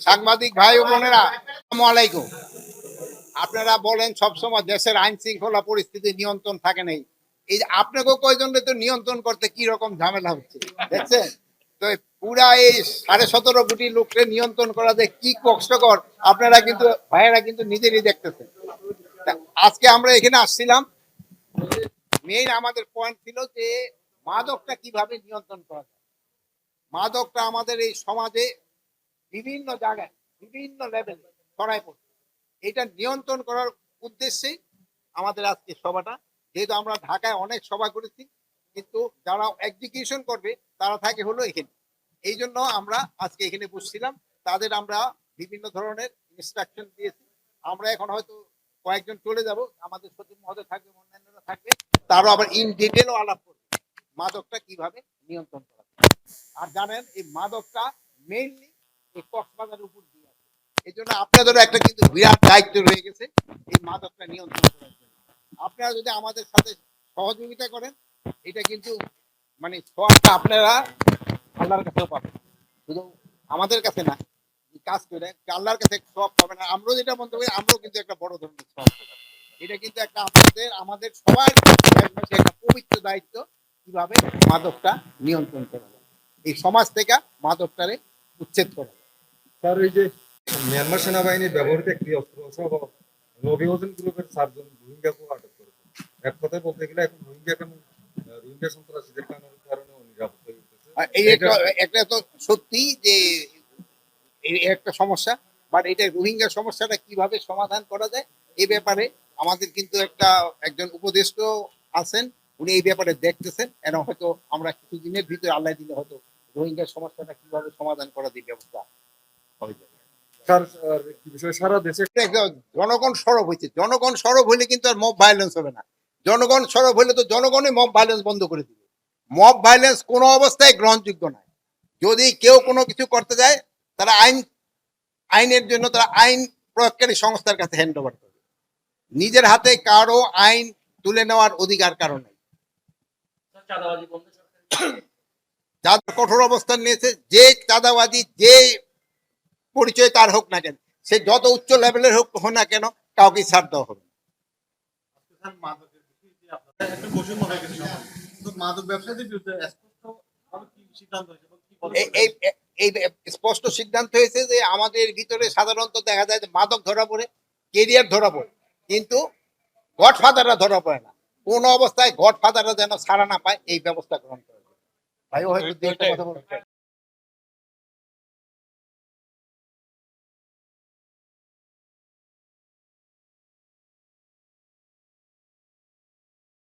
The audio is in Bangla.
সাংবাদিক ভাই ও বোনেরা, আসসালামু আলাইকুম। আপনারা বলেন সবসময় দেশের আইন শৃঙ্খলা পরিস্থিতি নিয়ন্ত্রণ থাকে নাই। এই যে আপনাকেও কয়জনকে তো নিয়ন্ত্রণ করতে কি রকম ঝামেলা হচ্ছে দেখছেন তো। পুরা এই 17.5 কোটি লোককে নিয়ন্ত্রণ করা যে কি কষ্টকর, আপনারা কিন্তু ভাইয়েরা কিন্তু নিজেরই দেখতেছেন। তা আজকে আমরা এখানে আসছিলাম, মেইন আমাদের পয়েন্ট ছিল যে মাদকটা কিভাবে নিয়ন্ত্রণ করা যায়। মাদকটা আমাদের এই সমাজে বিভিন্ন জায়গায় বিভিন্ন লেভেলে ছড়ায় পড়ছে। এটা নিয়ন্ত্রণ করার উদ্দেশ্যেই আমাদের আজকে সভাটা। যেহেতু আমরা ঢাকায় অনেক সভা করেছি, কিন্তু যারা এক্সিকিউশন করবে তারা থাকে হলো এখানে। এই জন্য আমরা আজকে এখানে বসছিলাম, তাদের আমরা বিভিন্ন ধরনের ইনস্ট্রাকশন দিয়েছি। আমরা এখন হয়তো কয়েকজন চলে যাব, আমাদের সচিব মহোদয় থাকবে, অন্যান্যরা থাকবে, তারও আবার ইন ডিটেলও আলাপ করবে মাদকটা কিভাবে নিয়ন্ত্রণ করা যায়। আর জানেন এই মাদকটা মেইনলি এই কক্সবাজারের উপর দিয়ে আছে। এই জন্য আপনাদেরও একটা কিন্তু বিরাট দায়িত্ব রয়ে গেছে এই মাদকটা নিয়ন্ত্রণ করার জন্য। আপনারা যদি আমাদের সাথে সহযোগিতা করেন, এটা কিন্তু মানে সবটা আপনারা আল্লাহর কাছেও পাবেন, শুধু আমাদের কাছে না। কাজ করে আল্লাহর কাছে সব পাবেন। আর আমরাও যেটা মনে করি, আমরাও কিন্তু একটা বড় ধরনের সব পাবো। এটা কিন্তু একটা আমাদের সবার একটা পবিত্র দায়িত্ব কিভাবে মাদকটা নিয়ন্ত্রণ করা যায়, এই সমাজ থেকে মাদকটারে উচ্ছেদ করা যায়। স্যার, এই যে মিয়ানমার সেনাবাহিনীর ব্যবহৃত একটি অস্ত্র সহ নবী হোসেন গ্রুপের 4 জন রোহিঙ্গাকে আটক করেছে। এক কথায় বলতে গেলে এখন রোহিঙ্গা সন্ত্রাসীদের কারণে নিরাপদ হয়ে উঠেছে। এই একটা তো সত্যি যে এই একটা সমস্যা, বাট এটা রোহিঙ্গা সমস্যাটা কিভাবে সমাধান করা যায় এই ব্যাপারে আমাদের কিন্তু একজন উপদেষ্টা আছেন, উনি এই ব্যাপারে দেখতেছেন। এবং হয়তো আমরা কিছুদিনের ভিতরে আল্লাহ দিলে হয়তো রোহিঙ্গা সমস্যাটা কিভাবে সমাধান করা যায় ব্যবস্থা হয়ে যাবে। স্যার, কি বিষয় সারা দেশে জনগণ সরব হয়েছে, জনগণ সরব হইলে কিন্তু আর মব ভায়োলেন্স হবে না। জনগণ সরব হইলে তো জনগণই মব ভায়োলেন্স বন্ধ করে দিবে। মব ভায়োলেন্স কোনো অবস্থায় গ্রহণযোগ্য নয়। যদি কেউ কোনো কিছু করতে যায়, তারা আইনের জন্য তারা আইন প্রয়োগকারী সংস্থার কাছে হ্যান্ড ওভার করবে। নিজের হাতে কারো আইন তুলে নেওয়ার অধিকার কারো নেই। যাদের কঠোর অবস্থান নিয়েছে, যে চাঁদাবাজি যে পরিচয় তার হোক না কেন, সে যত উচ্চ লেভেলের হোক না কেন, কাউকে ছাড় দেওয়া হবে না। এই স্পষ্ট সিদ্ধান্ত হয়েছে যে আমাদের ভিতরে সাধারণত দেখা যায় যে মাদক ধরা পড়ে, কেরিয়ার ধরা পড়ে, কিন্তু গডফাদাররা ধরা পড়ে না। কোন অবস্থায় গডফাদাররা যেন ছাড়া না পায়, এই ব্যবস্থা গ্রহণ করা। ভাইও হয়তো কথা বলতে